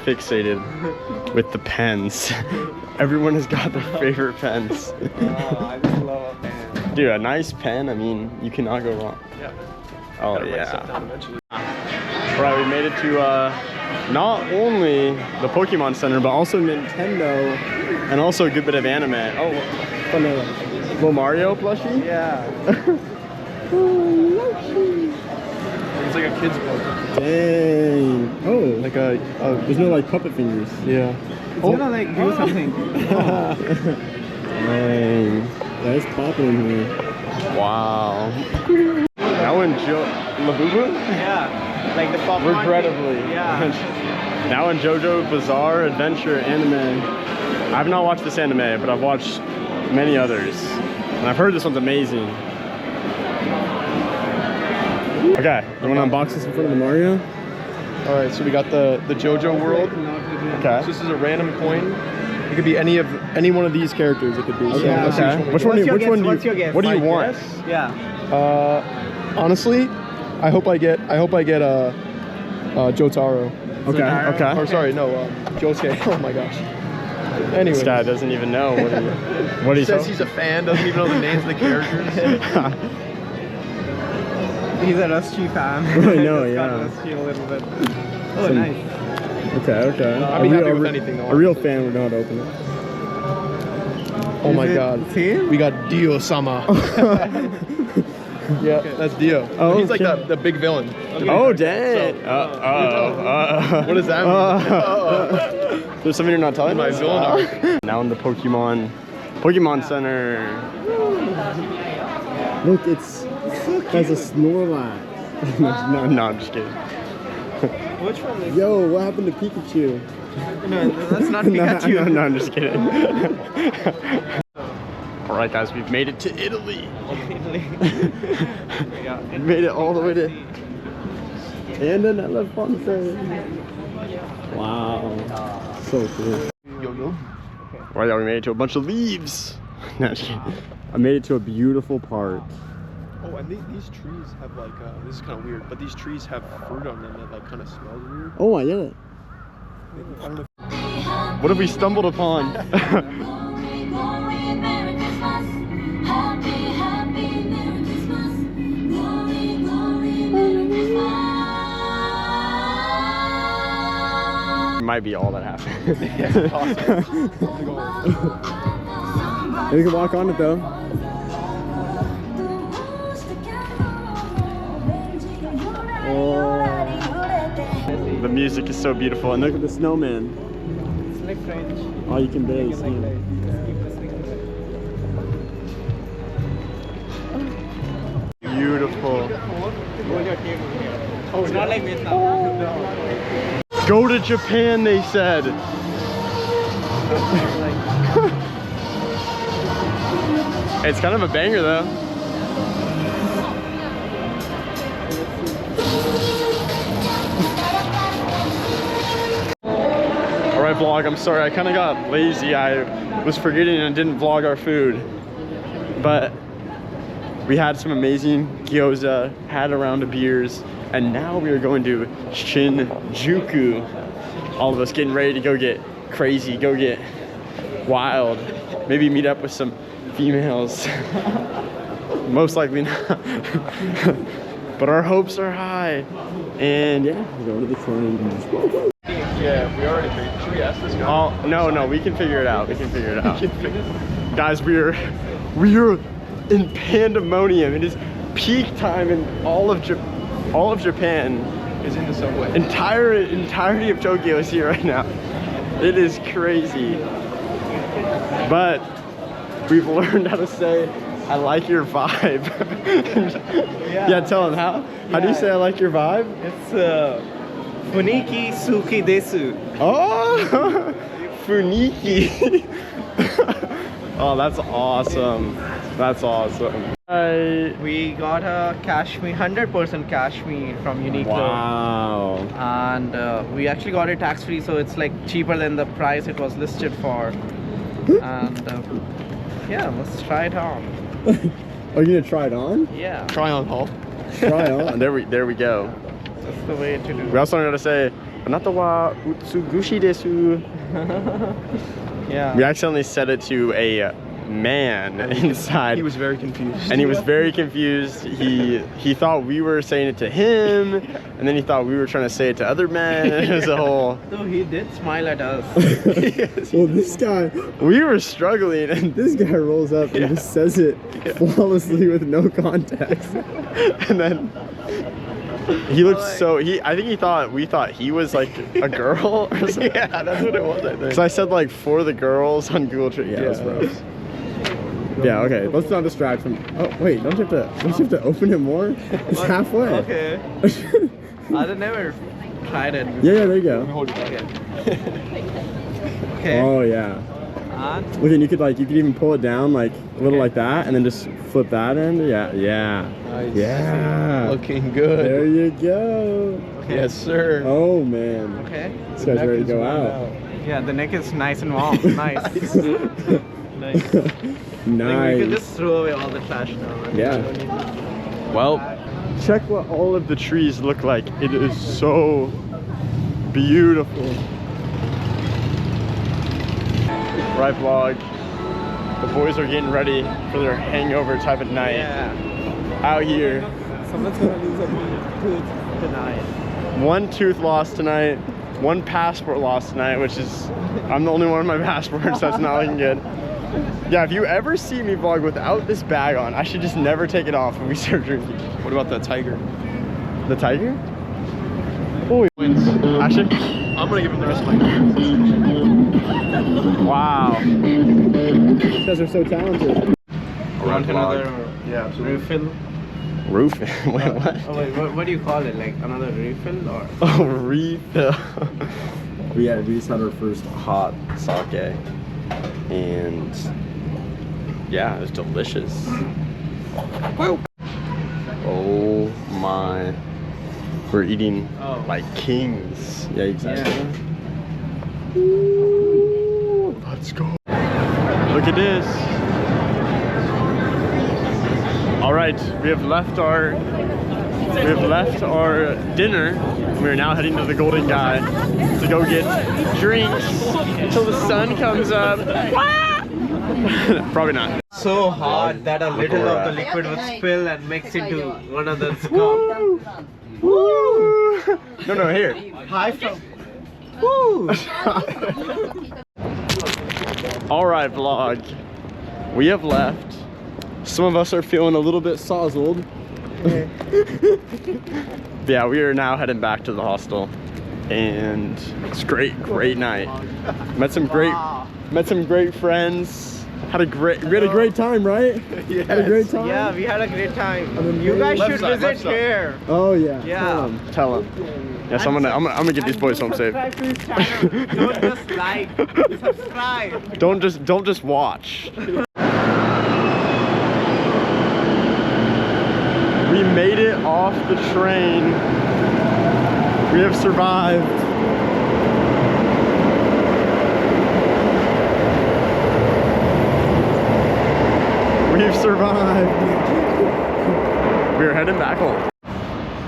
Fixated with the pens. Everyone has got their favorite pens. I just love a pen. Dude, a nice pen, I mean, you cannot go wrong. Yeah. Oh yeah. Alright, we made it to not only the Pokemon Center, but also Nintendo, and also a good bit of anime. Oh, from the little Mario plushie? Yeah. It's like a kid's book. Dang. Oh, like there's no like puppet fingers. Yeah. It's gonna like do something. Dang. That's popping in here. Wow. Now in Labubu? Yeah. Like the pop. Regrettably. Yeah. Now in JoJo Bizarre Adventure anime. I have not watched this anime, but I've watched many others. And I've heard this one's amazing. Okay, you want to unbox this in front of the Mario? Alright, so we got the JoJo world. Okay. So this is a random coin. It could be any one of these characters. It could be. Okay. So let's see Okay. Which one do you what do you want? Yeah. Honestly, I hope I get Jotaro. Okay. Okay. Or sorry, no, Josuke. Oh my gosh. Anyway. This guy doesn't even know what he says he's a fan, doesn't even know the names of the characters. He's a Rusty fan. I know, Just got yeah. Rusty a little bit. Oh, nice. Okay. I'd be happy with anything though. A real fan would know how to open it. Oh my Is it god. same? We got Dio-sama. Yeah, that's Dio. Oh, he's like okay. the big villain. Oh, dang. What does that mean? There's something you're not telling My us? villain arc. Now in the Pokemon Center. Look, it has a Snorlax. no, I'm just kidding. Which one is? Yo, what happened to Pikachu? No, that's not Pikachu. no, I'm just kidding. Alright guys, we've made it to Italy. Yeah. Made it all the way to Andanella Fonte. Wow. So cool. Yo. Right now we made it to a bunch of leaves. No, just kidding. I made it to a beautiful park. Oh, and these trees have like, this is kind of weird, but these trees have fruit on them that like kind of smells weird. Oh, I get it. I don't know. What have we stumbled upon? Might be all that happened. Yeah, awesome. You can walk on it though. Oh, the music is so beautiful, and look at the snowman. It's like French. Oh, you can barely see him. Beautiful. Oh, it's not like Vietnam. Go to Japan, they said. It's kind of a banger though. Alright vlog, I'm sorry, I kind of got lazy. I was forgetting and didn't vlog our food. But we had some amazing gyoza, had a round of beers, and now we are going to Shinjuku. All of us getting ready to go get crazy, go get wild. Maybe meet up with some females. Most likely not. But our hopes are high. And yeah, we're going to the train. Yeah, we already figured. Should we ask this guy? Oh, no, we can figure it out. We can figure it out. Guys, we are in pandemonium. It is peak time in all of Japan. Is in the subway. Entirety of Tokyo is here right now. It is crazy. But we've learned how to say, I like your vibe. Yeah, tell him how. How do you say I like your vibe? It's Funiki Suki Desu. Oh, Funiki. Oh, that's awesome. That's awesome. We got a cashmere, 100% cashmere from Uniqlo. Wow. And we actually got it tax-free, so it's like cheaper than the price it was listed for. And yeah, let's try it on. Are you gonna try it on? Yeah, Try on haul. Try on. There we go. that's the way to do We it. also gotta say Anata wa utsugushi desu. Yeah. We accidentally said it to a man inside. He was very confused. And he was very confused. He thought we were saying it to him, and then he thought we were trying to say it to other men. It was a whole. So he did smile at us. Well, this guy, we were struggling, and this guy rolls up and just says it flawlessly with no context. And then he looked so. I think we thought he was like a girl or something. Yeah, that's what it was, I think. Because I said like for the girls on Google Translate. Yeah, it was rough. Yeah, okay, let's not distract from. Oh, wait, don't you have to open it more? It's halfway. Okay. I've never tried it. Yeah, there you go. Okay. Okay. Oh, yeah. And Look, and you could even pull it down like a little like that, and then just flip that in. Yeah, yeah. Nice. Yeah. Looking good. There you go. Yes, sir. Oh, man. okay. This guy's ready to go out. Yeah, the neck is nice and warm. Nice. Nice. Like, we could Nice. just throw away all the trash now. Right? Yeah. Well, check what all of the trees look like. It is so beautiful. Right, vlog. The boys are getting ready for their hangover type of night. Yeah. Out here. Someone's gonna lose a tooth tonight. One tooth lost tonight. One passport lost tonight, which is, I'm the only one with my passport, so that's not looking good. Yeah, if you ever see me vlog without this bag on, I should just never take it off when we start drinking. What about that tiger? The tiger? Oh, he wins. Actually, I'm gonna give him the rest of my wow. These guys are so talented. Want another Yeah, absolutely. refill? Roof? Wait, what? Oh wait, what do you call it? Like another refill or? Oh, refill. we just had our first hot sake. And yeah, it was delicious. Oh my. We're eating like kings. Yeah, exactly. Yeah. Ooh, let's go. Look at this. All right, we have left our dinner. We are now heading to the Golden Guy to go get drinks until the sun comes up. Probably not. So hot that a little of the liquid would spill and mix into one another's cup. Woo! No, here. Hi from. Woo! All right, vlog. We have left. Some of us are feeling a little bit sozzled. Yeah, we are now heading back to the hostel, and it's great night. Met some great friends. We had a great time, right? Yes. Had a great time. Yeah, we had a great time. then You guys left should side, left visit side. here. Oh yeah. Yeah. Tell them. Yes, I'm gonna get these boys home safe. Subscribe to his channel. Don't just like, subscribe. Don't just watch. We made it off the train. We have survived. We've survived. We're heading back home.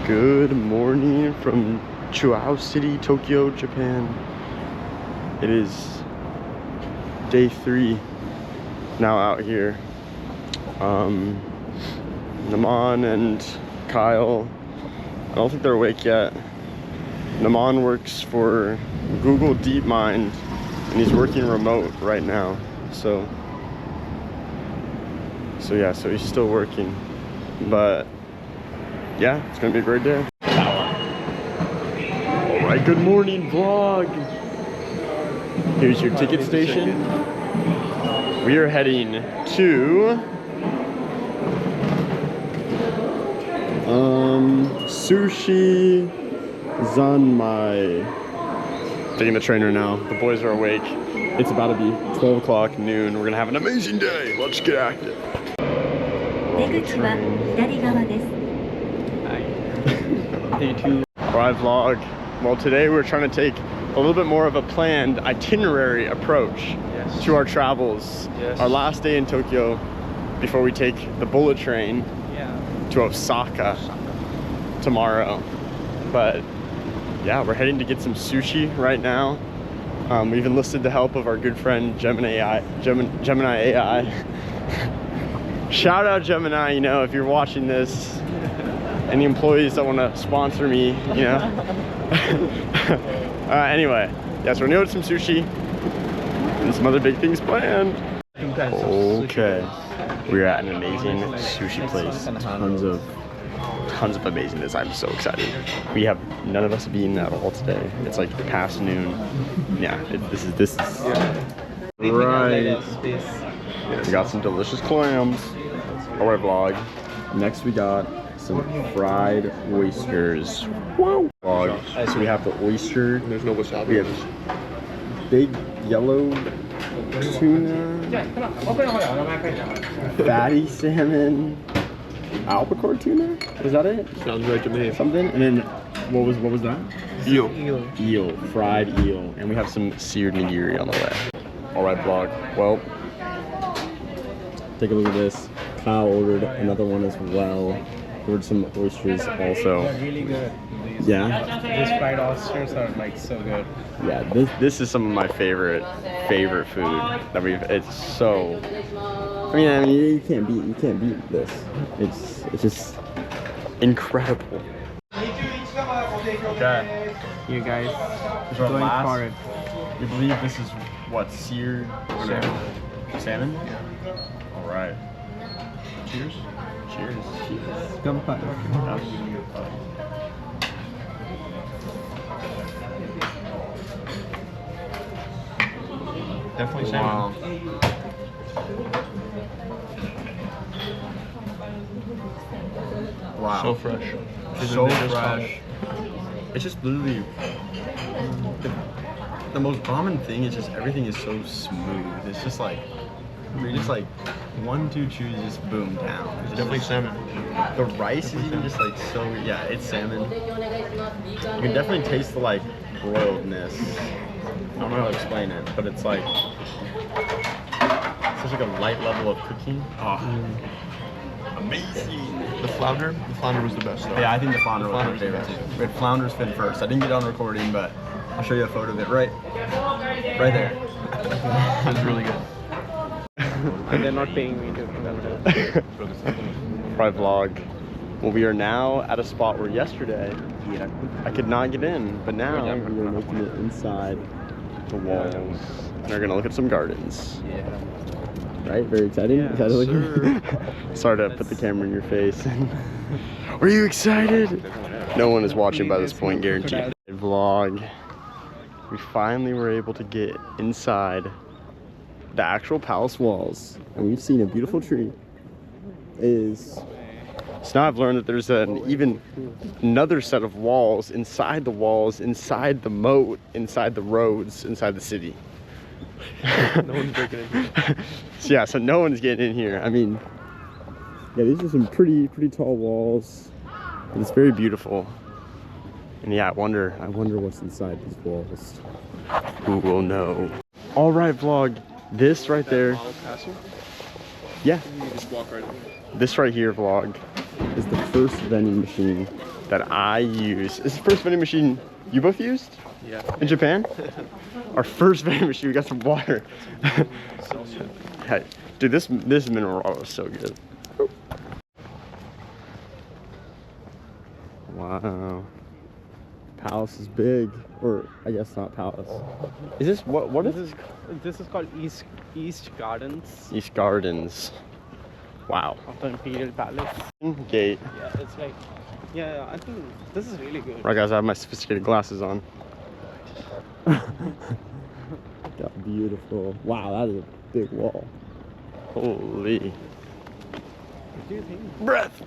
Good morning from Chuao City, Tokyo, Japan. It is day 3 now out here. Naman and Kyle, I don't think they're awake yet. Naman works for Google DeepMind and he's working remote right now. So he's still working. But yeah, it's gonna be a great day. Alright, good morning vlog. Here's your ticket station. We are heading to Sushi Zanmai. Taking the trainer now. The boys are awake. It's about to be 12 o'clock noon. We're gonna have an amazing day. Let's get active. Day 2. Alright vlog. Well, today we're trying to take a little bit more of a planned itinerary approach to our travels. Yes. Our last day in Tokyo before we take the bullet train Yeah. to Osaka tomorrow. But yeah, we're heading to get some sushi right now. We've enlisted the help of our good friend Gemini AI. Shout out Gemini, you know, if you're watching this, any employees that want to sponsor me, you know. Anyway, yeah, so we're gonna go to some sushi and some other big things planned. Okay, we're at an amazing sushi place. Tons of amazingness. I'm so excited. None of us have eaten at all today. It's like past noon. Yeah, this is right. We got some delicious clams. Our vlog. Next we got some fried oysters. Whoa! Vlog. So we have the oyster. There's no wasabi. We have big yellow tuna, fatty salmon, albacore tuna. Is that it? Sounds right to me. Something. And then what was that? Eel. Eel, fried eel, and we have some seared nigiri on the way. All right, vlog. Well, take a look at this. Kyle ordered another one as well. Ordered some oysters also. They're really good. Yeah. These fried oysters are like so good. Yeah, this is some of my favorite food that we've. It's so. I mean, you can't beat this. It's just incredible. Okay. You guys This is our going last- for it. We believe this is what, seared salmon? Yeah. All right. Cheers. Cheers. Gampai. Definitely Wow. Wow. So fresh. So fresh. It's just literally the most common thing is just everything is so smooth. It's just like you're just like 1, 2 chews, just boom down. It's Definitely just, salmon. the rice is even just like so. Yeah, it's salmon. You can definitely taste the like broiledness. I don't know how to explain it, but it's like such like a light level of cooking. Oh, amazing. The flounder was the best though. Yeah, I think the flounder was my flounder's the favorite best. too. We had flounder's fin first. I didn't get on recording, but I'll show you a photo of it right there. It was really good. And they're not paying me to do that. Private vlog. Well, we are now at a spot where yesterday I could not get in, but now we are making it inside the walls. And we're gonna look at some gardens. Yeah. Right? Very exciting. Yeah, Excited looking? Sorry to put the camera in your face. Are you excited? No one is watching by this point, guaranteed. Vlog. We finally were able to get inside the actual palace walls, and we've seen a beautiful tree. So now I've learned that there's another set of walls, inside the moat, inside the roads, inside the city. No one's breaking in. So no one's getting in here. I mean, yeah, these are some pretty tall walls. And it's very beautiful. And yeah, I wonder what's inside these walls. Who will know? All right, vlog. This right there. Yeah. You just walk right in. This right here, vlog, is the first vending machine that I use. Is the first vending machine you both used? Yeah. In Japan? Our first vending machine. We got some water. Hey, dude, this mineral water is so good. Wow. Palace is big, or I guess not palace. Is this what is this? This is called East Gardens East Gardens. Wow. of the Imperial Palace. Gate. Yeah, it's like, yeah, I think this is really good. Right, guys, I have my sophisticated glasses on. Got beautiful. Wow, that is a big wall. Holy. What do you think? Breath.